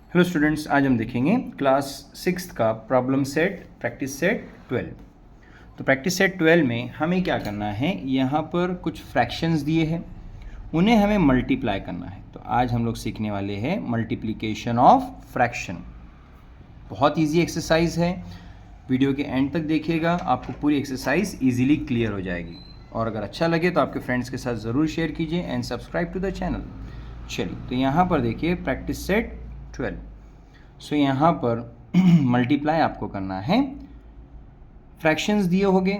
Hello students, आज हम देखेंगे क्लास 6 का प्रॉब्लम सेट प्रैक्टिस सेट 12। तो प्रैक्टिस सेट 12 में हमें क्या करना है, यहाँ पर कुछ फ्रैक्शंस दिए हैं, उन्हें हमें मल्टीप्लाई करना है। तो आज हम लोग सीखने वाले हैं मल्टीप्लिकेशन ऑफ फ्रैक्शन। बहुत इजी एक्सरसाइज है, वीडियो के एंड तक देखिएगा, आपको पूरी एक्सरसाइज ईजिली क्लियर हो जाएगी। और अगर अच्छा लगे तो आपके फ्रेंड्स के साथ ज़रूर शेयर कीजिए and subscribe to the channel. चलिए, तो यहाँ पर देखिए प्रैक्टिस सेट 12। सो यहाँ पर मल्टीप्लाई आपको करना है, फ्रैक्शंस दिए होंगे,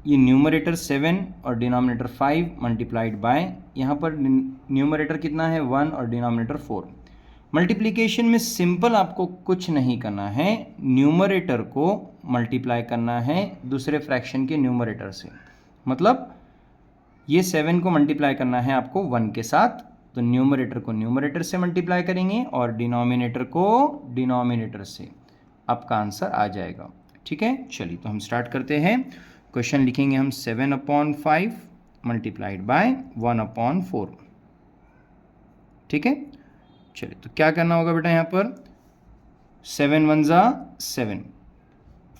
ये न्यूमरेटर 7 और डिनोमिनेटर 5 मल्टीप्लाइड बाय, यहाँ पर न्यूमरेटर कितना है 1 और डिनोमिनेटर 4। मल्टीप्लिकेशन में सिंपल आपको कुछ नहीं करना है, न्यूमरेटर को मल्टीप्लाई करना है दूसरे फ्रैक्शन के न्यूमरेटर से। मतलब ये 7 को मल्टीप्लाई करना है आपको 1 के साथ, तो न्यूमरेटर को न्यूमरेटर से मल्टीप्लाई करेंगे और डिनोमिनेटर को डिनोमिनेटर से, आपका आंसर आ जाएगा। ठीक है, चलिए तो हम स्टार्ट करते हैं। क्वेश्चन लिखेंगे हम 7/5 मल्टीप्लाइड बाय 1/4। ठीक है, चलिए तो क्या करना होगा बेटा, यहाँ पर 7 1 ज़ा 7,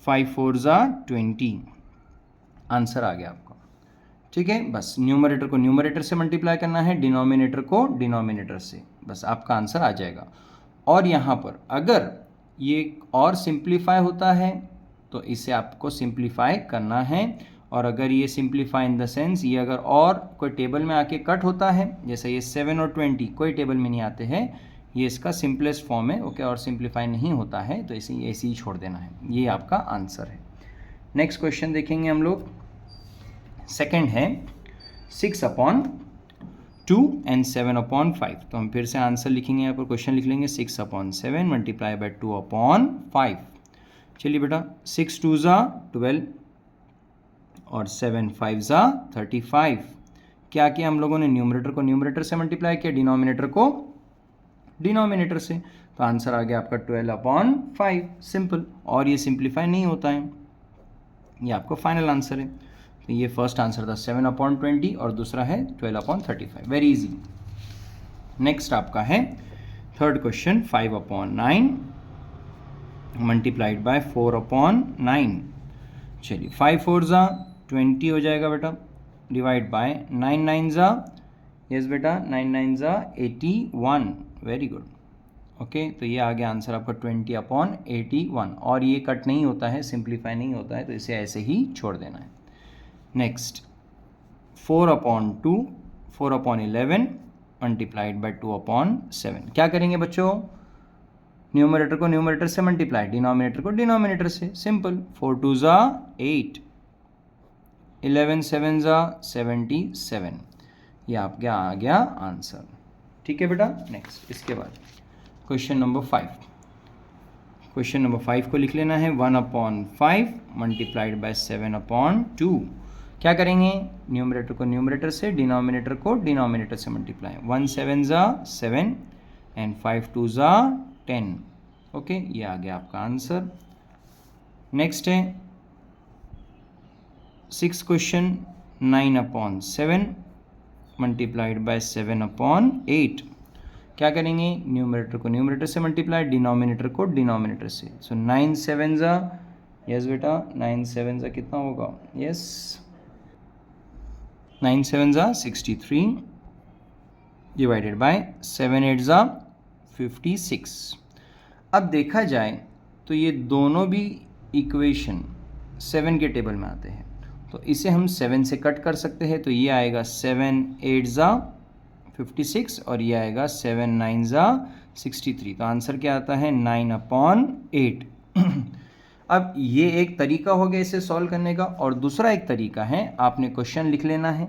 5 4 ज़ा 20, आंसर आ गया आपका। ठीक है, बस न्यूमरेटर को न्यूमरेटर से मल्टीप्लाई करना है, डिनोमिनेटर को डिनोमिनेटर से, बस आपका आंसर आ जाएगा। और यहाँ पर अगर ये और सिंप्लीफाई होता है तो इसे आपको सिंप्लीफाई करना है, और अगर ये सिंप्लीफाई इन द सेंस ये अगर और कोई टेबल में आके कट होता है, जैसे ये 7 और 20 कोई टेबल में नहीं आते हैं, ये इसका सिंपलेस्ट फॉर्म है, ओके, और सिंप्लीफाई नहीं होता है तो इसे ऐसे ही छोड़ देना है, ये आपका आंसर है। नेक्स्ट क्वेश्चन देखेंगे हम लोग, सेकेंड है 6/2 एंड 7/5। तो हम फिर से आंसर लिखेंगे, यहाँ पर क्वेश्चन लिख लेंगे 6/7 मल्टीप्लाई बाय 2/5। चलिए बेटा, 6 2 ज़ा 12 और 7 5 ज़ा 35। क्या किया हम लोगों ने, न्यूमरेटर को न्यूमरेटर से मल्टीप्लाई किया, डिनोमिनेटर को डिनोमिनेटर से, तो आंसर आ गया आपका 12/5, सिंपल। और ये सिंप्लीफाई नहीं होता है, ये आपका फाइनल आंसर है। तो ये फर्स्ट आंसर था 7/20 और दूसरा है 12/35, वेरी इजी। नेक्स्ट आपका है थर्ड क्वेश्चन 5/9 मल्टीप्लाइड बाय 4/9। चलिए 5 4 ज़ा 20 हो जाएगा बेटा, डिवाइड बाय 9 9 ज़ा, यस बेटा 9 9 ज़ा 81, वेरी गुड। ओके, तो ये आ गया आंसर आपका 20/81, और ये कट नहीं होता है, सिंप्लीफाई नहीं होता है, तो इसे ऐसे ही छोड़ देना है। Next 4/2 4/11 multiplied by 2/7। क्या करेंगे बच्चों, न्यूमरेटर को न्यूमरेटर से मल्टीप्लाई, डिनोमिनेटर को डिनोमिनेटर से, सिंपल। 4 2 ज़ा 8, 11 7 ज़ा 77, ये आपका आ गया आंसर। ठीक है बेटा, नेक्स्ट इसके बाद क्वेश्चन नंबर 5। क्वेश्चन नंबर 5 को लिख लेना है 1/5 मल्टीप्लाइड बाय 7/2। क्या करेंगे, न्यूमरेटर को न्यूमरेटर से, डिनोमिनेटर को डिनोमिनेटर से मल्टीप्लाई। 1 7 ज़ा 7 एंड 5 2 ज़ा 10, ओके, ये आ गया आपका आंसर। नेक्स्ट है 6 क्वेश्चन 9/7 मल्टीप्लाइड बाय 7/8। क्या करेंगे, न्यूमरेटर को न्यूमरेटर से मल्टीप्लाई, डिनोमिनेटर को डिनोमिनेटर से। सो 9 7 ज़ा, यस बेटा 9 7 ज़ा कितना होगा, यस 9 7 ज़ा 63 डिवाइडेड बाय 7 8 ज़ा 56। अब देखा जाए तो ये दोनों भी इक्वेशन 7 के टेबल में आते हैं, तो इसे हम 7 से कट कर सकते हैं, तो ये आएगा 7 8 ज़ा 56 और ये आएगा 7 9 ज़ा 63। तो आंसर क्या आता है 9/8। अब ये एक तरीका हो गया इसे सॉल्व करने का, और दूसरा एक तरीका है, आपने क्वेश्चन लिख लेना है,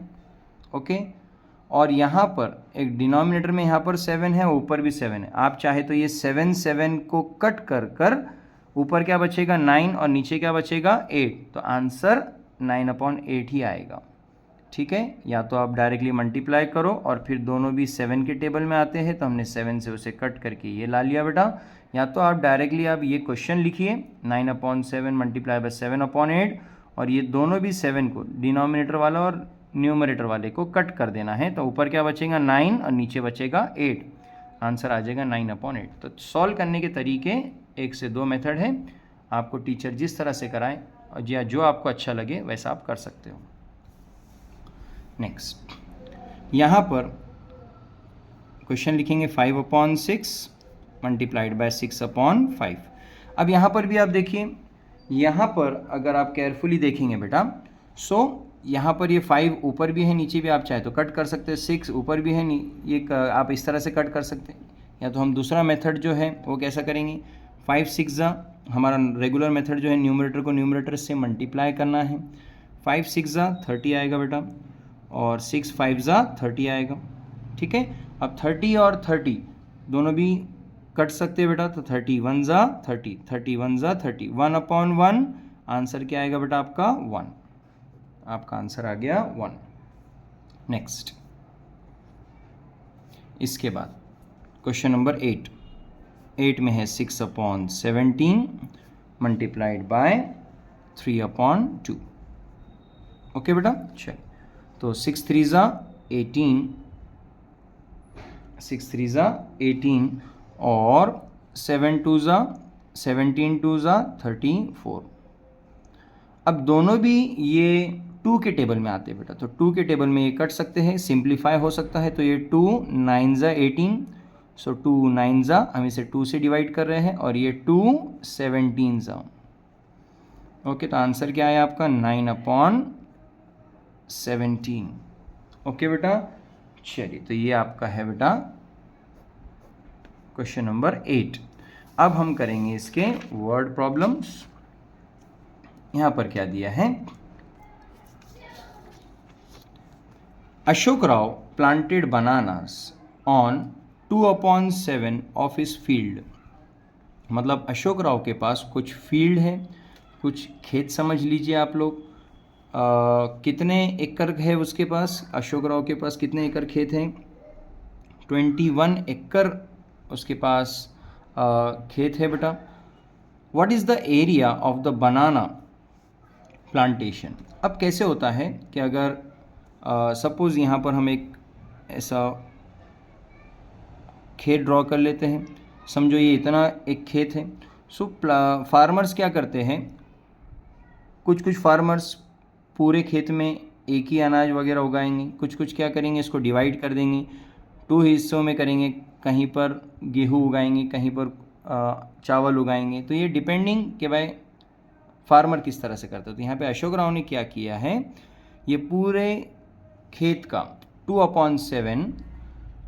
ओके, और यहाँ पर एक डिनोमिनेटर में यहाँ पर 7 है, ऊपर भी 7 है, आप चाहे तो ये 7 7 को कट कर कर ऊपर क्या बचेगा 9 और नीचे क्या बचेगा 8, तो आंसर 9/8 ही आएगा। ठीक है, या तो आप डायरेक्टली मल्टीप्लाई करो और फिर दोनों भी 7 के टेबल में आते हैं, तो हमने 7 से उसे कट करके ये ला लिया बेटा, या तो आप डायरेक्टली आप ये क्वेश्चन लिखिए 9/7 मल्टीप्लाई बाय 7/8, और ये दोनों भी 7 को डिनोमिनेटर वाला और न्यूमरेटर वाले को कट कर देना है, तो ऊपर क्या बचेगा 9 और नीचे बचेगा 8। आंसर आ जाएगा 9/8। तो सॉल्व करने के तरीके 1 से 2 मेथड है, आपको टीचर जिस तरह से कराए और या जो आपको अच्छा लगे वैसा आप कर सकते हो। नेक्स्ट, यहाँ पर क्वेश्चन लिखेंगे 5/6 मल्टीप्लाइड बाय 6/5। अब यहाँ पर भी आप देखिए, यहाँ पर अगर आप केयरफुली देखेंगे बेटा, यहाँ पर ये 5 ऊपर भी है नीचे भी, आप चाहे तो कट कर सकते हैं, 6 ऊपर भी है ये आप इस तरह से कट कर सकते हैं, या तो हम दूसरा मेथड जो है वो कैसा करेंगे, 5 6 हमारा रेगुलर मेथड जो है न्यूमरेटर को न्यूमरेटर से मल्टीप्लाई करना है, 5 6 30 आएगा बेटा, और 6 5 30 आएगा। ठीक है, अब 30 और 30 दोनों भी कट सकते हैं बेटा, तो 31 30, 31 30, 1/1, आंसर क्या आएगा बेटा आपका 1, आपका आंसर आ गया 1। नेक्स्ट, इसके बाद क्वेश्चन नंबर 8 में है 6/17 मल्टीप्लाइड बाय 3/2। ओके बेटा, चलिए, तो 6 3 18, 6 3 18 और 7 2 17 2 34। अब दोनों भी ये 2 के टेबल में आते हैं बेटा, तो 2 के टेबल में ये कट सकते हैं, सिंप्लीफाई हो सकता है, तो ये 2 9 18, सो 2 9 हम इसे 2 से डिवाइड कर रहे हैं, और ये 2 17। ओके, तो आंसर क्या है आपका 9/17। ओके बेटा, चलिए, तो ये आपका है बेटा क्वेश्चन नंबर 8। अब हम करेंगे इसके वर्ड प्रॉब्लम्स। यहां पर क्या दिया है, Ashok Rao planted bananas on 2/7 of his field. मतलब अशोक राव के पास कुछ फील्ड है, कुछ खेत समझ लीजिए आप लोग। कितने एकड़ है उसके पास, अशोक राव के पास कितने एकड़ खेत हैं, 21 एकड़ उसके पास खेत है बेटा। What is the area of the banana plantation. अब कैसे होता है कि अगर सपोज़ यहाँ पर हम एक ऐसा खेत ड्रॉ कर लेते हैं, समझो ये इतना एक खेत है। सो फार्मर्स क्या करते हैं, कुछ फार्मर्स पूरे खेत में एक ही अनाज वगैरह उगाएंगे, कुछ क्या करेंगे, इसको डिवाइड कर देंगे, 2 हिस्सों में करेंगे, कहीं पर गेहूँ उगाएंगे, कहीं पर चावल उगाएंगे। तो ये डिपेंडिंग कि भाई फार्मर किस तरह से करता है। तो यहाँ पे अशोक राव ने क्या किया है, ये पूरे खेत का 2/7,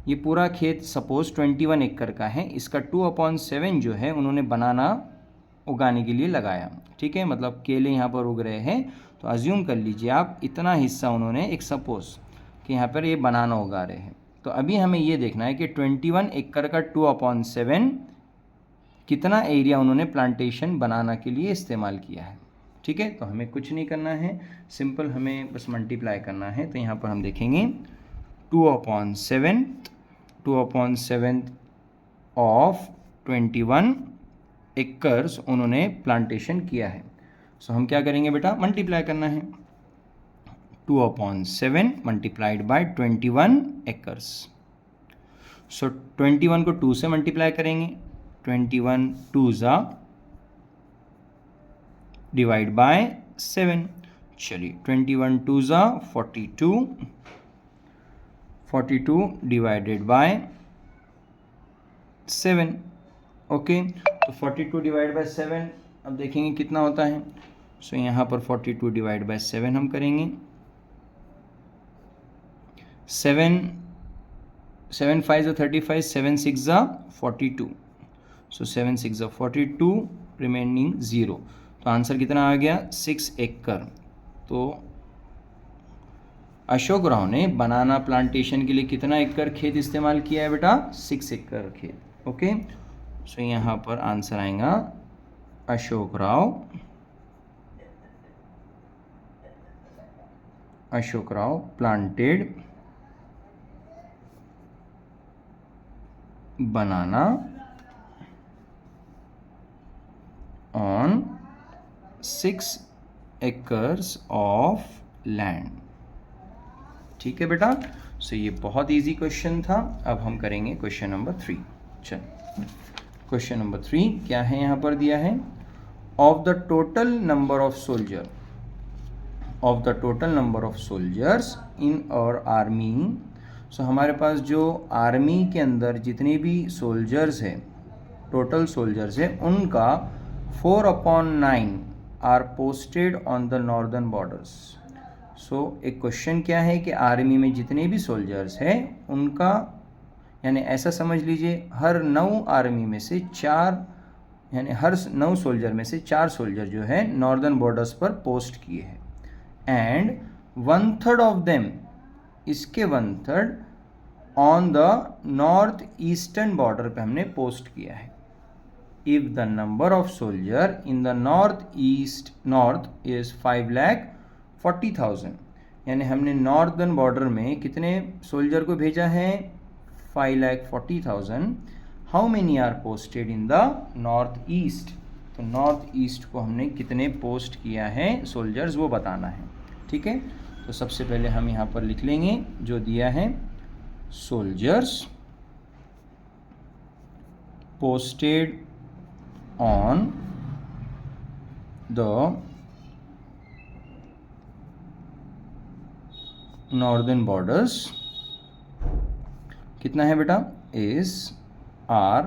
ये पूरा खेत सपोज 21 एकड़ का है, इसका 2/7 जो है उन्होंने बनाना उगाने के लिए लगाया। ठीक है, मतलब केले यहाँ पर उग रहे हैं, तो अज्यूम कर लीजिए आप इतना हिस्सा उन्होंने, एक सपोज कि यहाँ पर ये बनाना उगा रहे हैं। तो अभी हमें ये देखना है कि 21 एकड़ का 2/7 कितना एरिया उन्होंने प्लांटेशन बनाना के लिए इस्तेमाल किया है। ठीक है, तो हमें कुछ नहीं करना है, सिंपल हमें बस मल्टीप्लाई करना है। तो यहाँ पर हम देखेंगे 2/7 ऑफ 21 एकर्स उन्होंने प्लांटेशन किया है। सो हम क्या करेंगे बेटा, मल्टीप्लाई करना है, 2/7 मल्टीप्लाइड बाय 21 एकर्स। सो 21 को 2 से मल्टीप्लाई करेंगे, 21 2 डिवाइड बाय 7। चलिए, 21 2 42, 42 डिवाइडेड बाय 7। ओके, तो 42 डिवाइड बाय 7 अब देखेंगे कितना होता है। सो यहाँ पर 42 डिवाइड बाय 7 हम करेंगे, 7 5 35, 7 6 42, सो 7 6 42, रिमेनिंग 0। तो आंसर कितना आ गया, 6 एकड़। तो अशोक राव ने बनाना प्लांटेशन के लिए कितना एकड़ खेत इस्तेमाल किया है बेटा, 6 एकड़ खेत। ओके, सो यहाँ पर आंसर आएगा Ashok Rao planted banana on 6 acres of land. ठीक है बेटा, सो ये बहुत इजी क्वेश्चन था। अब हम करेंगे क्वेश्चन नंबर 3। चल, क्वेश्चन नंबर 3 क्या है यहाँ पर दिया है, of the total number of soldier, of the total number of soldiers in our army. So हमारे पास जो आर्मी के अंदर जितने भी सोल्जर्स हैं, टोटल सोल्जर्स हैं, उनका 4/9 are posted on the northern borders. So एक क्वेश्चन क्या है कि आर्मी में जितने भी सोल्जर्स हैं उनका, यानी ऐसा समझ लीजिए हर 9 आर्मी में से 4, यानी हर 9 सोल्जर में से 4 सोल्जर जो है नॉर्दर्न बॉर्डर्स पर पोस्ट किए हैं, एंड 1/3 ऑफ देम, इसके 1/3 on the north eastern border पे हमने पोस्ट किया है। If the number of soldier in the north is 5,40,000, यानी हमने नॉर्दर्न बॉर्डर में कितने सोल्जर को भेजा है, 5,40,000। How many are posted in the north east, तो नॉर्थ ईस्ट को हमने कितने पोस्ट किया है सोल्जर्स, वो बताना है। ठीक है, तो सबसे पहले हम यहाँ पर लिख लेंगे जो दिया है, soldiers posted on the northern borders, कितना है बेटा, इज आर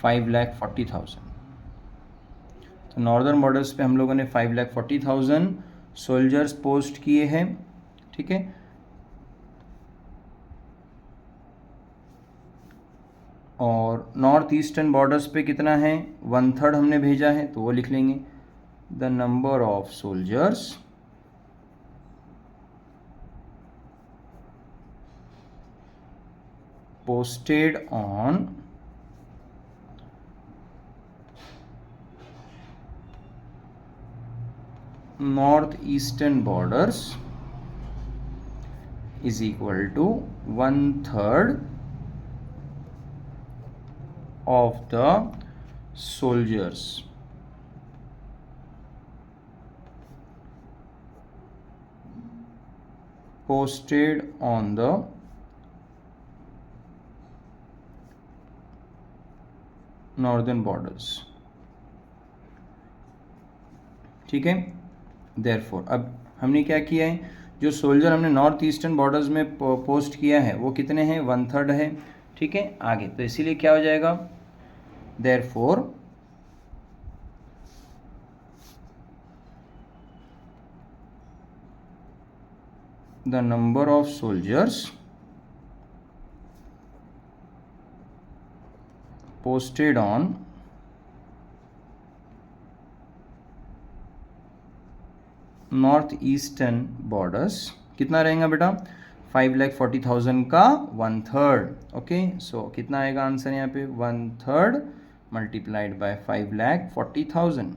5,40,000। तो नॉर्दर्न बॉर्डर्स पे हम लोगों ने 5,40,000 सोल्जर्स पोस्ट किए हैं। ठीक है, और नॉर्थ ईस्टर्न बॉर्डर्स पे कितना है, 1/3 हमने भेजा है, तो वो लिख लेंगे, the number of soldiers posted on northeastern borders is equal to 1/3 of the soldiers posted on the northern borders. ठीक है, देयरफॉर अब हमने क्या किया है, जो सोल्जर हमने नॉर्थ ईस्टर्न बॉर्डर्स में पोस्ट किया है वो कितने हैं, 1/3 है। ठीक है, आगे तो इसीलिए क्या हो जाएगा, therefore the number of soldiers posted on north eastern borders कितना रहेगा बेटा, 5,40,000 का 1/3। ओके, सो कितना आएगा आंसर यहाँ पे, 1/3 मल्टीप्लाइड बाय 5,40,000।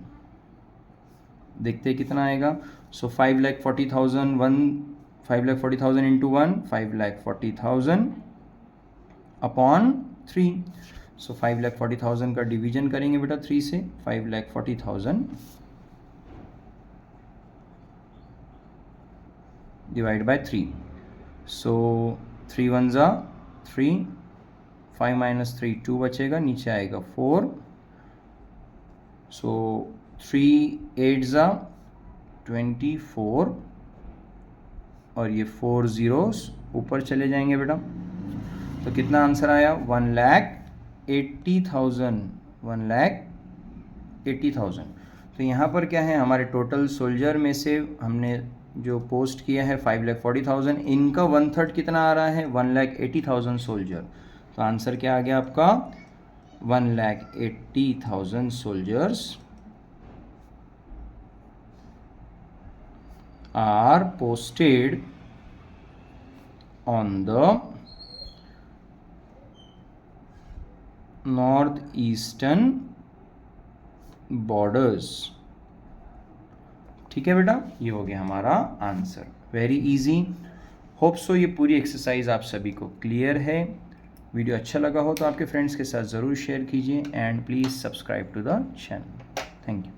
देखते कितना आएगा, सो 5,40,000 इंटू 1, 5,40,000 अपॉन 3। सो 5,40,000 का डिवीजन करेंगे बेटा 3 से, 5,40,000 डिवाइड बाय 3। सो 3 1 ज़ा 3, 5 माइनस 3 2 बचेगा, नीचे आएगा 4। सो 3 8 ज़ा 24, और ये 4 ज़ीरोस ऊपर चले जाएंगे बेटा, तो कितना आंसर आया, 1,80,000। तो यहाँ पर क्या है, हमारे टोटल सोल्जर में से हमने जो पोस्ट किया है 5,40,000, इनका 1/3 कितना आ रहा है, 1,80,000 सोल्जर। तो आंसर क्या आ गया आपका, 1,80,000 soldiers are posted on the north eastern borders. ठीक है बेटा, ये हो गया हमारा answer, very easy. Hope so ये पूरी एक्सरसाइज आप सभी को क्लियर है। वीडियो अच्छा लगा हो तो आपके फ्रेंड्स के साथ ज़रूर शेयर कीजिए, and please subscribe to the channel. Thank you.